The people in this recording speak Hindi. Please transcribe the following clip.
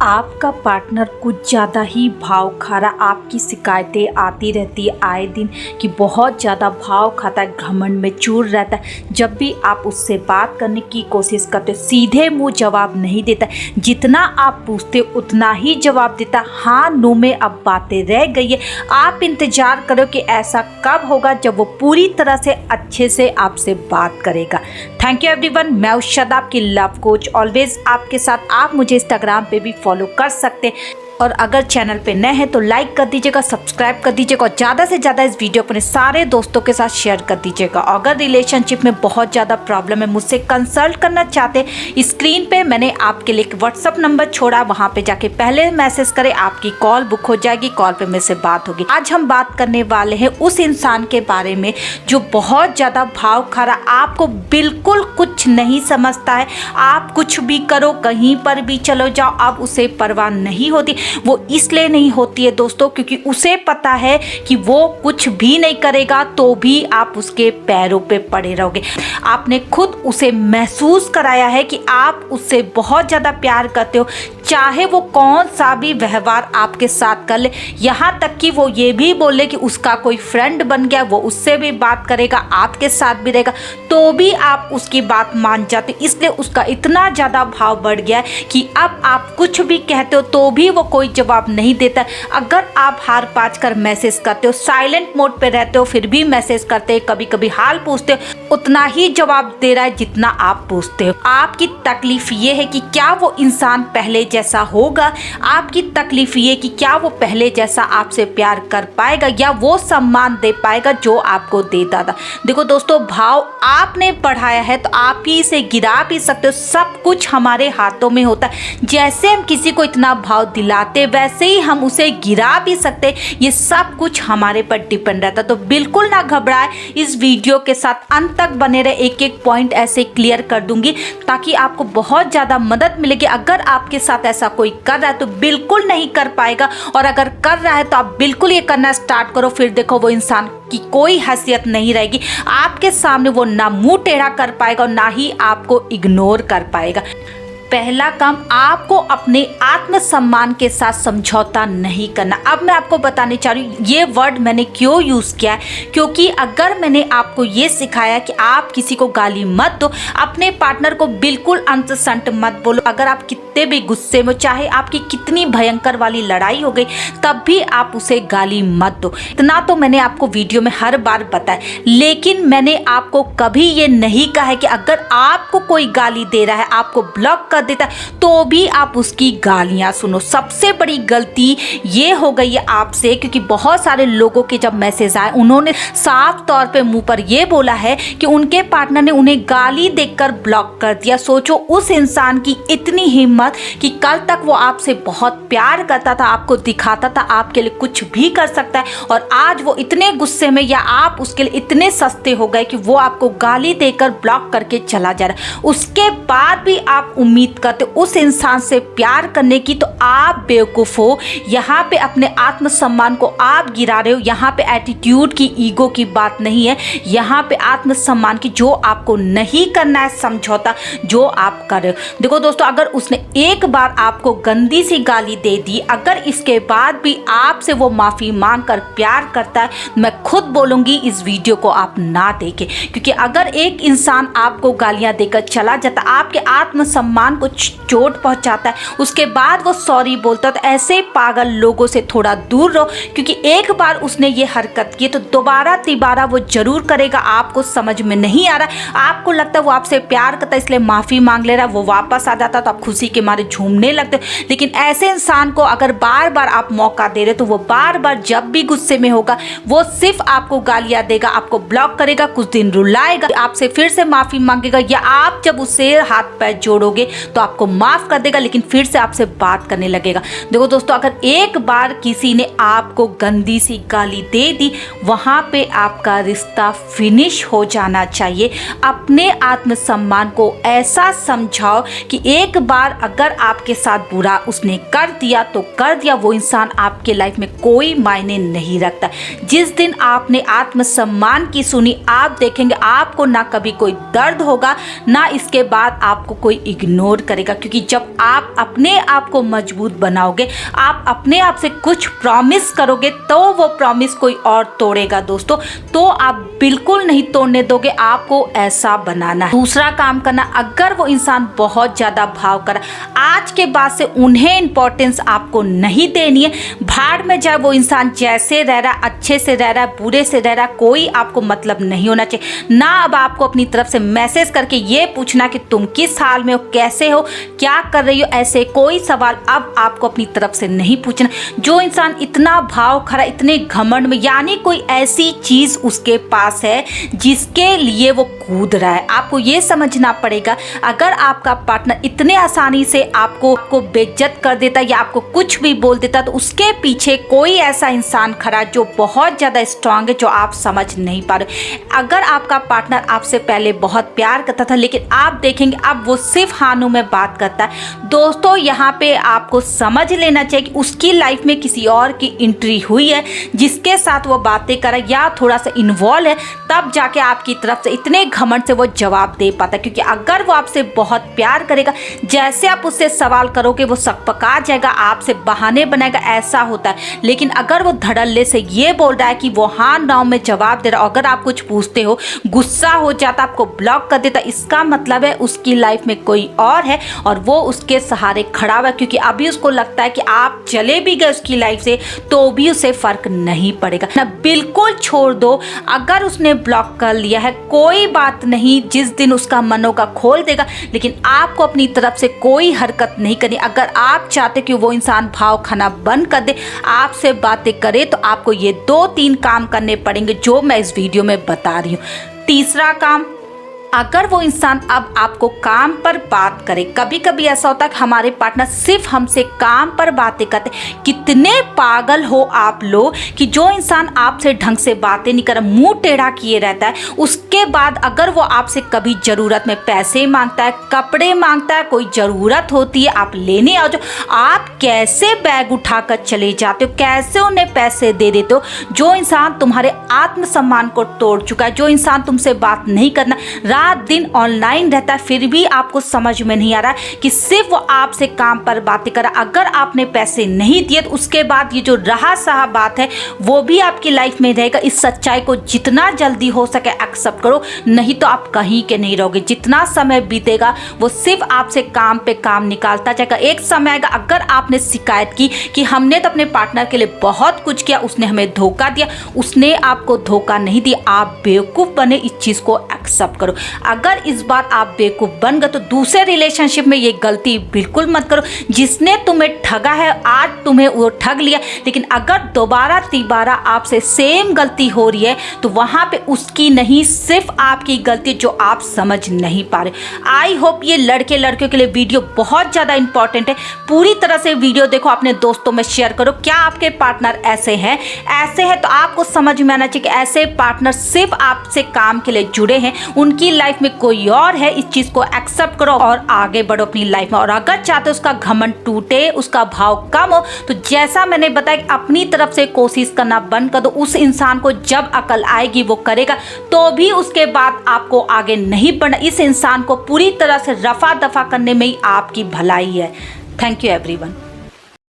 आपका पार्टनर कुछ ज़्यादा ही भाव खा रहा, आपकी शिकायतें आती रहती है आए दिन कि बहुत ज़्यादा भाव खाता है, घमंड में चूर रहता है। जब भी आप उससे बात करने की कोशिश करते हो सीधे मुंह जवाब नहीं देता, जितना आप पूछते हो उतना ही जवाब देता। हाँ नो में अब बातें रह गई है। आप इंतज़ार करो कि ऐसा कब होगा जब वो पूरी तरह से अच्छे से आपसे बात करेगा। थैंक यू एवरीवन, मैं उषा आपकी लव कोच, ऑलवेज आपके साथ। आप मुझे इंस्टाग्राम पे भी फॉलो कर सकते हैं और अगर चैनल पे नए हैं तो लाइक कर दीजिएगा, सब्सक्राइब कर दीजिएगा और ज़्यादा से ज़्यादा इस वीडियो अपने सारे दोस्तों के साथ शेयर कर दीजिएगा। अगर रिलेशनशिप में बहुत ज़्यादा प्रॉब्लम है, मुझसे कंसल्ट करना चाहते हैं, स्क्रीन पे मैंने आपके लिए एक व्हाट्सअप नंबर छोड़ा, वहाँ पे जाके पहले मैसेज करें, आपकी कॉल बुक हो जाएगी, कॉल पे मेरे से बात होगी। आज हम बात करने वाले हैं उस इंसान के बारे में जो बहुत ज़्यादा भाव खा रहा, आपको बिल्कुल कुछ नहीं समझता है। आप कुछ भी करो, कहीं पर भी चलो जाओ, अब उसे परवाह नहीं होती। वो इसलिए नहीं होती है दोस्तों क्योंकि उसे पता है कि वो कुछ भी नहीं करेगा तो भी आप उसके पैरों पे पड़े रहोगे। आपने खुद उसे महसूस कराया है कि आप उससे बहुत ज़्यादा प्यार करते हो, चाहे वो कौन सा भी व्यवहार आपके साथ कर ले, यहाँ तक कि वो ये भी बोले कि उसका कोई फ्रेंड बन गया, वो उससे भी बात करेगा, आपके साथ भी रहेगा, तो भी आप उसकी बात मान जाते। इसलिए उसका इतना ज़्यादा भाव बढ़ गया है कि अब आप कुछ भी कहते हो तो भी वो कोई जवाब नहीं देता। अगर आप हार पाँच कर मैसेज करते हो, साइलेंट मोड पे रहते हो, फिर भी मैसेज करते हो, कभी कभी हाल पूछते हो, उतना ही जवाब दे रहा है जितना आप पूछते हो। आपकी तकलीफ ये है कि क्या वो इंसान पहले जैसा होगा, आपकी तकलीफ ये कि क्या वो पहले जैसा आपसे प्यार कर पाएगा या वो सम्मान दे पाएगा जो आपको देता था। देखो दोस्तों, भाव आपने बढ़ाया है तो आप ही इसे गिरा भी सकते हो। सब कुछ हमारे हाथों में होता है। जैसे हम किसी को इतना भाव दिलाते वैसे ही हम उसे गिरा भी सकते। ये सब कुछ हमारे पर डिपेंड रहता है। तो बिल्कुल ना घबराए, इस वीडियो के साथ अंत तक बने रहे। एक एक पॉइंट ऐसे क्लियर कर दूंगी ताकि आपको बहुत ज़्यादा मदद मिलेगी। अगर आपके साथ ऐसा कोई कर रहा है तो बिल्कुल नहीं कर पाएगा, और अगर कर रहा है तो आप बिल्कुल ये करना स्टार्ट करो। फिर देखो वो इंसान की कोई हैसियत नहीं रहेगी आपके सामने। वो ना मुंह टेढ़ा कर पाएगा और ना ही आपको इग्नोर कर पाएगा। पहला काम, आपको अपने आत्मसम्मान के साथ समझौता नहीं करना। अब मैं आपको बताने चाह रही हूँ ये वर्ड मैंने क्यों यूज़ किया है, क्योंकि अगर मैंने आपको ये सिखाया कि आप किसी को गाली मत दो, अपने पार्टनर को बिल्कुल अंत संट मत बोलो, अगर आप कितने भी गुस्से में, चाहे आपकी कितनी भयंकर वाली लड़ाई हो गई, तब भी आप उसे गाली मत दो। इतना तो मैंने आपको वीडियो में हर बार बताया, लेकिन मैंने आपको कभी ये नहीं कहा है कि अगर आपको कोई गाली दे रहा है, आपको ब्लॉक देता है, तो भी आप उसकी गालियां सुनो। सबसे बड़ी गलती ये हो गई है आपसे, क्योंकि बहुत सारे लोगों के जब मैसेज आए उन्होंने साफ तौर पे मुंह पर ये बोला है कि उनके पार्टनर ने उन्हें गाली देकर ब्लॉक कर दिया। सोचो उस इंसान की इतनी हिम्मत कि कल तक वो आपसे बहुत प्यार करता था, आपको दिखाता था आपके लिए कुछ भी कर सकता है, और आज वो इतने गुस्से में या आप उसके लिए इतने सस्ते हो गए कि वो आपको गाली देकर ब्लॉक करके चला जा रहा है। उसके बाद भी आप उम्मीद करते उस इंसान से प्यार करने की, तो आप बेवकूफ हो। यहाँ पे अपने आत्मसम्मान को आप गिरा रहे हो। यहाँ पे एटीट्यूड की, ईगो की बात नहीं है, यहाँ पे आत्मसम्मान की, जो आपको नहीं करना है समझौता, जो आप कर रहे हो। देखो दोस्तों, अगर उसने एक बार आपको गंदी सी गाली दे दी, अगर इसके बाद भी आपसे वो माफी मांग कर प्यार करता है, मैं खुद बोलूंगी इस वीडियो को आप ना देखें, क्योंकि अगर एक इंसान आपको गालियां देकर चला जाता, आपके आत्मसम्मान को चोट पहुंचाता है, उसके बाद वो सॉरी बोलता, तो ऐसे पागल लोगों से थोड़ा दूर रहो, क्योंकि एक बार उसने ये हरकत की तो दोबारा तिबारा वो जरूर करेगा। आपको समझ में नहीं आ रहा, आपको लगता है वो आपसे प्यार करता है इसलिए माफी मांग ले रहा है, वो वापस आ जाता तो आप खुशी के मारे झूमने लगते। लेकिन ऐसे इंसान को अगर बार बार आप मौका दे रहे तो वो बार बार जब भी गुस्से में होगा वो सिर्फ आपको गालियां देगा, आपको ब्लॉक करेगा, कुछ दिन रुलाएगा, आपसे फिर से माफी मांगेगा, या आप जब उससे हाथ पैर जोड़ोगे तो आपको माफ कर देगा, लेकिन फिर से आपसे बात करने लगेगा। देखो दोस्तों, अगर एक बार किसी ने आपको गंदी सी गाली दे दी, वहां पे आपका रिश्ता फिनिश हो जाना चाहिए। अपने आत्मसम्मान को ऐसा समझाओ कि एक बार अगर आपके साथ बुरा उसने कर दिया तो कर दिया, वो इंसान आपके लाइफ में कोई मायने नहीं रखता। जिस दिन आपने आत्मसम्मान की सुनी, आप देखेंगे आपको ना कभी कोई दर्द होगा, ना इसके बाद आपको कोई इग्नोर कमज़ोर करेगा, क्योंकि जब आप अपने आप को मजबूत बनाओगे, आप अपने आप से कुछ प्रॉमिस करोगे तो वो प्रॉमिस कोई और तोड़ेगा दोस्तों, तो आप बिल्कुल नहीं तोड़ने दोगे। आपको ऐसा बनाना है। दूसरा काम करना, अगर वो इंसान बहुत ज़्यादा भाव कर, आज के बाद से उन्हें इंपॉर्टेंस आपको नहीं देनी है। भाड़ में जाए वो इंसान, जैसे रह रहा, अच्छे से रह रहा, बुरे से रह रहा, कोई आपको मतलब नहीं होना चाहिए ना। अब आपको अपनी तरफ से मैसेज करके ये पूछना कि तुम किस हाल में हो, कैसे हो, क्या कर रही हो, ऐसे कोई सवाल अब आपको अपनी तरफ से नहीं पूछना। जो इंसान इतना भाव खरा, इतने घमंड में, यानी कोई ऐसी चीज उसके पास है जिसके लिए वो कूद रहा है। आपको ये समझना पड़ेगा, अगर आपका पार्टनर इतने आसानी से आपको बेइज्जत कर देता या आपको कुछ भी बोल देता, तो उसके पीछे कोई ऐसा इंसान खड़ा जो बहुत ज्यादा स्ट्रांग है, जो आप समझ नहीं पा रहे। अगर आपका पार्टनर आपसे पहले बहुत प्यार करता था, लेकिन आप देखेंगे अब वो सिर्फ हानों में बात करता है, दोस्तों यहाँ पे आपको समझ लेना चाहिए कि उसकी लाइफ में किसी और की एंट्री हुई है, जिसके साथ वो बातें करे या थोड़ा सा इन्वॉल्व है, तब जाके आपकी तरफ से इतने घमंड से वो जवाब दे पाता है। क्योंकि अगर वो आपसे बहुत प्यार करेगा, जैसे आप उससे सवाल करोगे वो सकपका जाएगा, आपसे बहाने बनाएगा, ऐसा होता है। लेकिन अगर वो धड़ल्ले से ये बोल रहा है कि वो हाँ ना में जवाब दे रहा, अगर आप कुछ पूछते हो गुस्सा हो जाता, आपको ब्लॉक कर देता, इसका मतलब है उसकी लाइफ में कोई और है और वो उसके सहारे खड़ा हुआ है। क्योंकि अभी उसको लगता है कि आप चले भी गए उसकी लाइफ से तो भी उसे फर्क नहीं पड़ेगा ना। बिल्कुल छोड़ दो, अगर उसने ब्लॉक कर लिया है कोई बात नहीं, जिस दिन उसका मन होगा खोल देगा, लेकिन आपको अपनी तरफ से कोई हरकत नहीं करनी। अगर आप चाहते कि वो इंसान भाव खाना बंद कर दे, आपसे बातें करे, तो आपको ये 2-3 काम करने पड़ेंगे जो मैं इस वीडियो में बता रही हूँ। तीसरा काम, अगर वो इंसान अब आपको काम पर बात करे, कभी कभी ऐसा होता है कि हमारे पार्टनर सिर्फ हमसे काम पर बातें करते। कितने पागल हो आप लोग कि जो इंसान आपसे ढंग से बातें नहीं कर, मुंह टेढ़ा किए रहता है, उसके बाद अगर वो आपसे कभी ज़रूरत में पैसे मांगता है, कपड़े मांगता है, कोई ज़रूरत होती है, आप लेने आओ, जो आप कैसे बैग उठाकर चले जाते हो, कैसे उन्हें पैसे दे देते हो। जो इंसान तुम्हारे आत्मसम्मान को तोड़ चुका है, जो इंसान तुमसे बात नहीं करना, रात दिन ऑनलाइन रहता है, फिर भी आपको समझ में नहीं आ रहा है कि सिर्फ वो आपसे काम पर बातें कर। अगर आपने पैसे नहीं दिए तो उसके बाद ये जो रहा सहा बात है वो भी आपकी लाइफ में रहेगा। इस सच्चाई को जितना जल्दी हो सके एक्सेप्ट करो, नहीं तो आप कहीं के नहीं रहोगे। जितना समय बीतेगा वो सिर्फ आपसे काम पे काम निकालता जाएगा। एक समय आएगा, अगर आपने शिकायत की कि हमने तो अपने पार्टनर के लिए बहुत कुछ किया, उसने हमें धोखा दिया, उसने आपको धोखा नहीं दिया, आप बेवकूफ़ बने, इस चीज़ को एक्सेप्ट करो। अगर इस बार आप बेवकूफ़ बन गए तो दूसरे रिलेशनशिप में ये गलती बिल्कुल मत करो। जिसने तुम्हें ठगा है आज तुम्हें वो ठग लिया, लेकिन अगर दोबारा तिबारा आपसे सेम गलती हो रही है तो वहाँ पे उसकी नहीं, सिर्फ आपकी गलती जो आप समझ नहीं पा रहे। आई होप ये लड़के लड़कियों के लिए वीडियो बहुत ज़्यादा इंपॉर्टेंट है। पूरी तरह से वीडियो देखो, अपने दोस्तों में शेयर करो। क्या आपके पार्टनर ऐसे हैं तो आपको समझ में आना चाहिए कि ऐसे पार्टनर सिर्फ आपसे काम के लिए जुड़े हैं, उनकी लाइफ में कोई और है। इस चीज को एक्सेप्ट करो और आगे बढ़ो अपनी लाइफ में। और अगर चाहते हो उसका घमंड टूटे, उसका भाव कम हो, तो जैसा मैंने बताया कि अपनी तरफ से कोशिश करना बंद कर दो। उस इंसान को जब अकल आएगी वो करेगा, तो भी उसके बाद आपको आगे नहीं बढ़ना। इस इंसान को पूरी तरह से रफा दफा करने में ही आपकी भलाई है। Thank you everyone.